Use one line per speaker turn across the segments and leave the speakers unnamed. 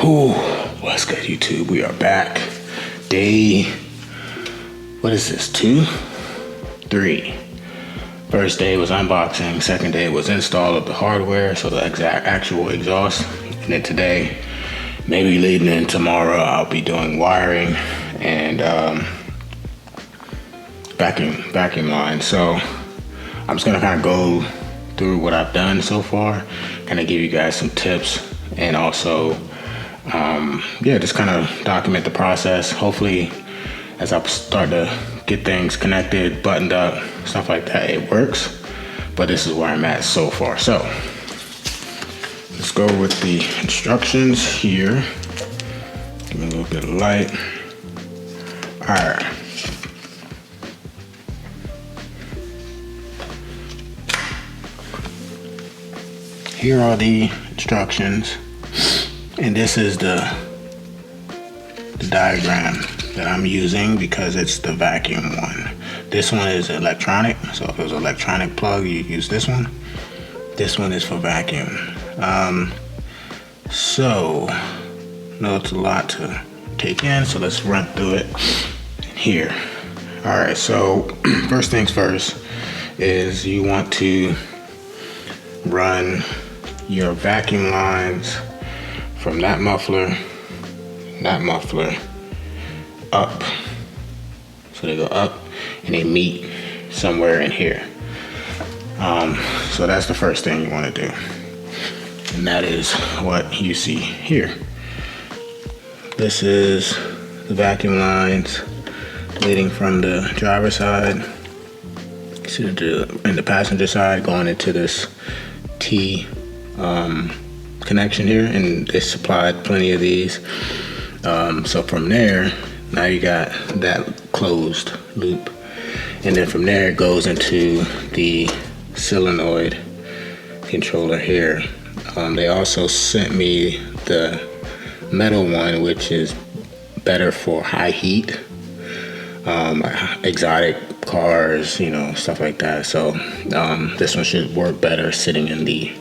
Ooh, what's good, YouTube? We are back. Day, what is this, 2? 3. First day was unboxing. Second day was install of the hardware, so the actual exhaust. And then today, maybe leading in tomorrow, I'll be doing wiring and vacuum line. So I'm just gonna kind of go through what I've done so far, kind of give you guys some tips, and also just kind of document the process. Hopefully, as I start to get things connected, buttoned up, stuff like that, it works. But this is where I'm at so far. So let's go with the instructions here. Give me a little bit of light. All right. Here are the instructions, and this is the diagram that I'm using because it's the vacuum one. This one is electronic, so if it was an electronic plug, you use this one. This one is for vacuum. So, I know it's a lot to take in, so let's run through it here. All right, so first things first is you want to run your vacuum lines from that muffler up. So they go up and they meet somewhere in here. So that's the first thing you want to do. And that is what you see here. This is the vacuum lines leading from the driver's side to the passenger side, going into this T connection here, and they supplied plenty of these. So from there, now you got that closed loop, and then from there it goes into the solenoid controller here. They also sent me the metal one, which is better for high heat, exotic cars, stuff like that. So this one should work better sitting in the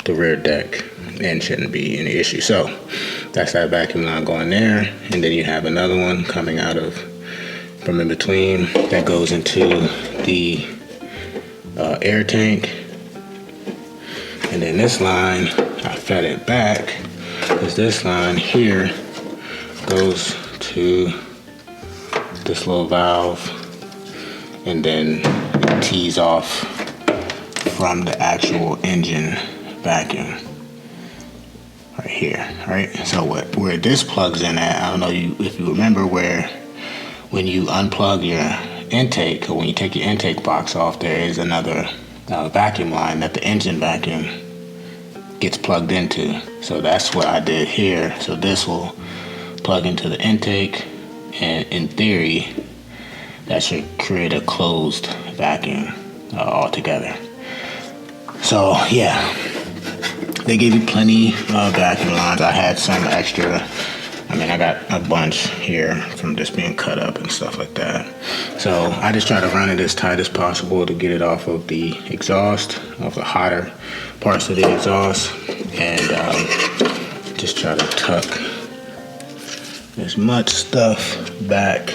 rear deck and shouldn't be any issue. So that's that vacuum line going there, and then you have another one coming out from in between that goes into the air tank. And then this line, I fed it back, because this line here goes to this little valve, and then it tees off from the actual engine vacuum right here. All right, so where this plugs in at, I don't know if you remember when you unplug your intake, or when you take your intake box off, there is another vacuum line that the engine vacuum gets plugged into. So that's what I did here. So this will plug into the intake, and in theory that should create a closed vacuum altogether. So yeah, they gave you plenty of vacuum lines. I had some extra. I got a bunch here from just being cut up and stuff like that. So I just try to run it as tight as possible to get it off of the exhaust, off the hotter parts of the exhaust, and just try to tuck as much stuff back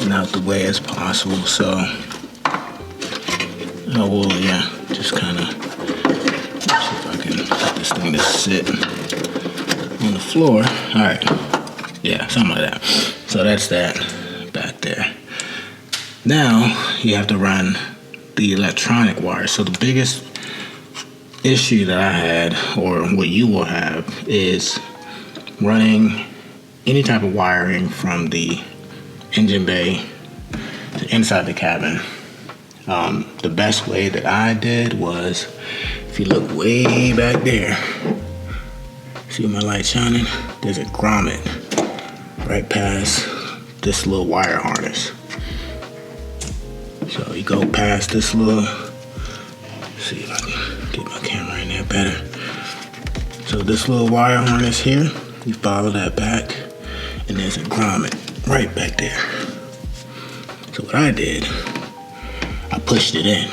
and out the way as possible. So I will, just kind of see if I can get this thing to sit on the floor. All right, yeah, something like that. So that's that back there. Now you have to run the electronic wire. So the biggest issue that I had, or what you will have, is running any type of wiring from the engine bay to inside the cabin. The best way that I did was, if you look way back there, see my light shining? There's a grommet right past this little wire harness. So you go past this little, see if I can get my camera in there better. So this little wire harness here, you follow that back, and there's a grommet right back there. So what I did, I pushed it in.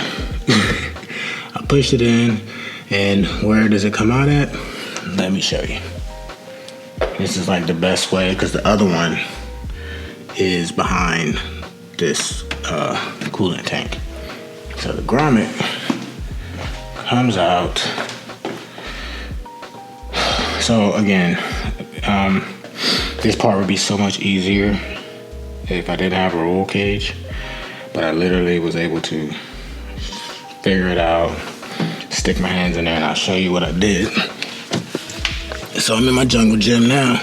I pushed it in, and where does it come out at? Let me show you. This is like the best way, because the other one is behind this coolant tank. So the grommet comes out. So again, this part would be so much easier if I didn't have a roll cage, but I literally was able to figure it out, stick my hands in there, and I'll show you what I did. So I'm in my jungle gym now.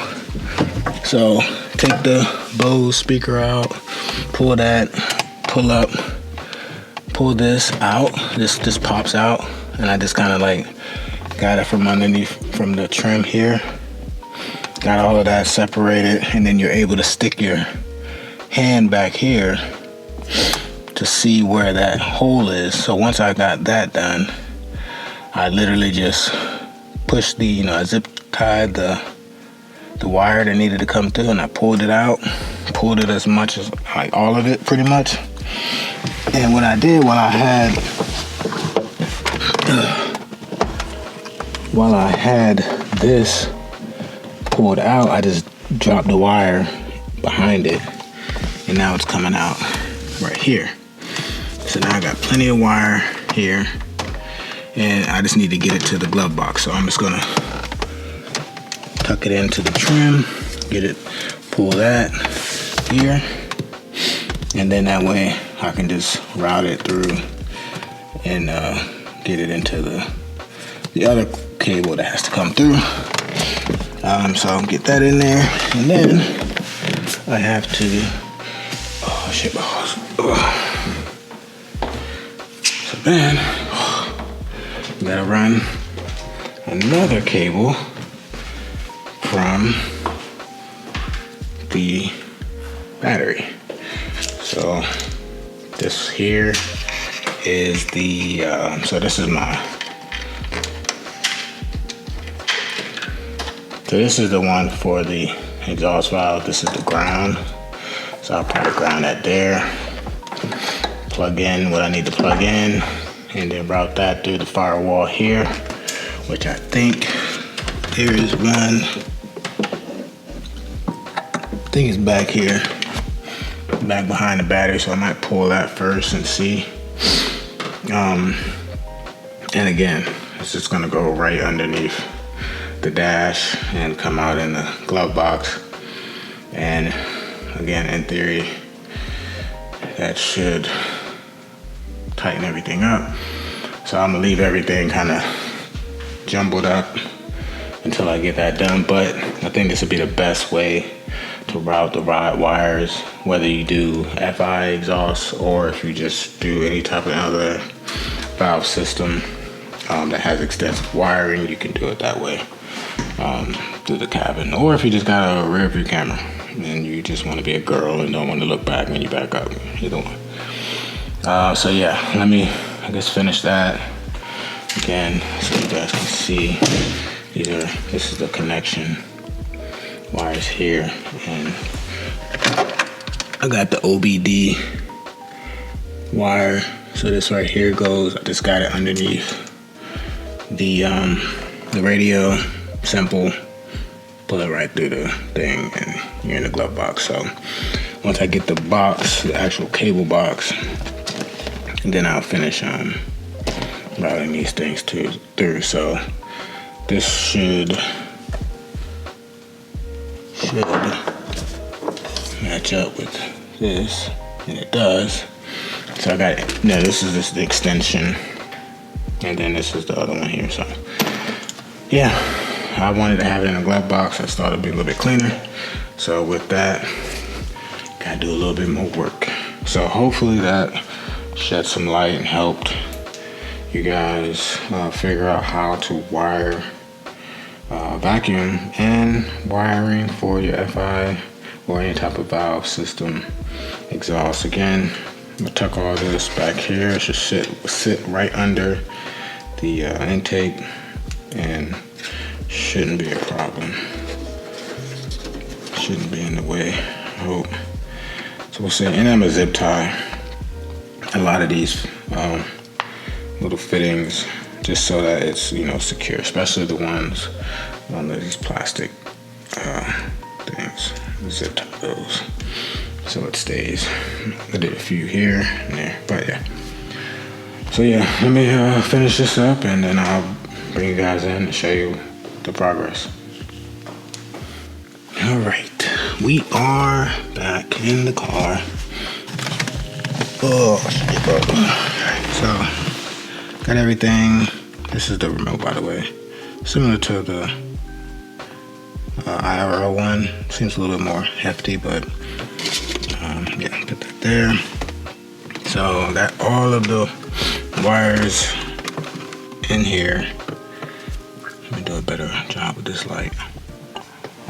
So take the Bose speaker out, pull that, pull up, pull this out. This pops out, and I just kind of like got it from underneath, from the trim here. Got all of that separated, and then you're able to stick your hand back here to see where that hole is. So once I got that done, I literally just pushed the, I zip tied the wire that needed to come through, and I pulled it out, pulled it as much as, like all of it pretty much. And what I did while I had this pulled out, I just dropped the wire behind it, and now it's coming out right here. So now I got plenty of wire here, and I just need to get it to the glove box. So I'm just gonna tuck it into the trim, get it, pull that here, and then that way I can just route it through and get it into the other cable that has to come through. So I'll get that in there, and then I have to, oh shit balls. So then, gotta run another cable from the battery. So this here is the, so this is the one for the exhaust valve. This is the ground. So I'll probably ground that there. Plug in what I need to plug in, and then route that through the firewall here, which I think there is one. I think it's back here, back behind the battery, so I might pull that first and see. And again, it's just gonna go right underneath the dash and come out in the glove box. And again, in theory, that should tighten everything up. So I'm gonna leave everything kind of jumbled up until I get that done. But I think this would be the best way to route the rod wires, whether you do FI exhaust or if you just do any type of other valve system that has extensive wiring. You can do it that way through the cabin, or if you just got a rear view camera and you just want to be a girl and don't want to look back when you back up, either one. So yeah, let me, I guess, finish that again so you guys can see. This is the connection wires here, and I got the OBD wire. So this right here goes, I just got it underneath the radio. Simple, pull it right through the thing, and you're in the glove box. So once I get the box, the actual cable box, and then I'll finish routing these things through. So this should match up with this, and it does. So I got it. No, this is the extension, and then this is the other one here. So yeah, I wanted to have it in a glove box. I just thought it'd be a little bit cleaner. So with that, gotta do a little bit more work. So hopefully that shed some light and helped you guys figure out how to wire vacuum and wiring for your FI or any type of valve system exhaust. Again, I'm gonna tuck all this back here. It should sit right under the intake and shouldn't be a problem. Shouldn't be in the way, I hope. So we'll see. And I'm a zip tie a lot of these little fittings just so that it's, secure, especially the ones one of these plastic things. Zip tie those so it stays. I did a few here and there, but yeah. So yeah, let me finish this up and then I'll bring you guys in and show you the progress. All right, we are back in the car. Oh, shit, bro. So, got everything. This is the remote, by the way. Similar to the IRL one. Seems a little bit more hefty, but yeah, put that there. So, got all of the wires in here. Let me do a better job with this light.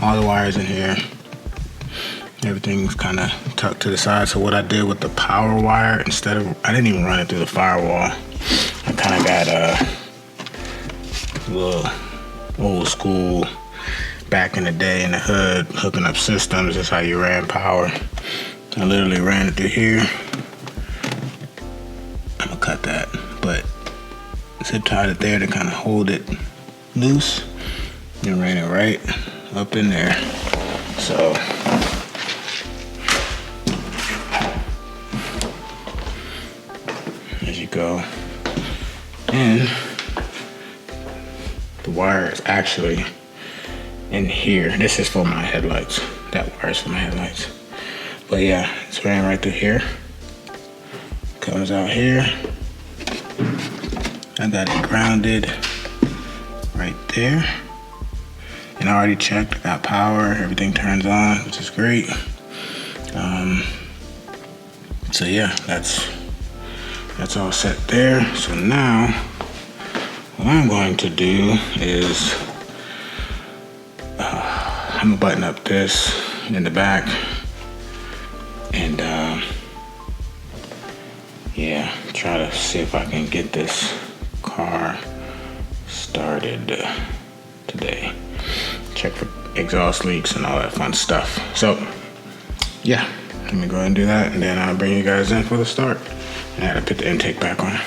All the wires in here. Everything's kind of tucked to the side. So what I did with the power wire, instead of, I didn't even run it through the firewall. I kind of got a little old school, back in the day in the hood, hooking up systems. That's how you ran power. I literally ran it through here. I'm gonna cut that, but zip tied it there to kind of hold it loose. And ran it right up in there. So as you go, and the wire is actually in here. This is for my headlights. That wire is for my headlights. But yeah, it's ran right through here. Comes out here. I got it grounded right there. And I already checked, I got power, everything turns on, which is great. So yeah, that's all set there. So now, what I'm going to do is, I'm gonna button up this in the back, and yeah, try to see if I can get this car started today. Check for exhaust leaks and all that fun stuff. So yeah, let me go ahead and do that, and then I'll bring you guys in for the start. And I had to put the intake back on.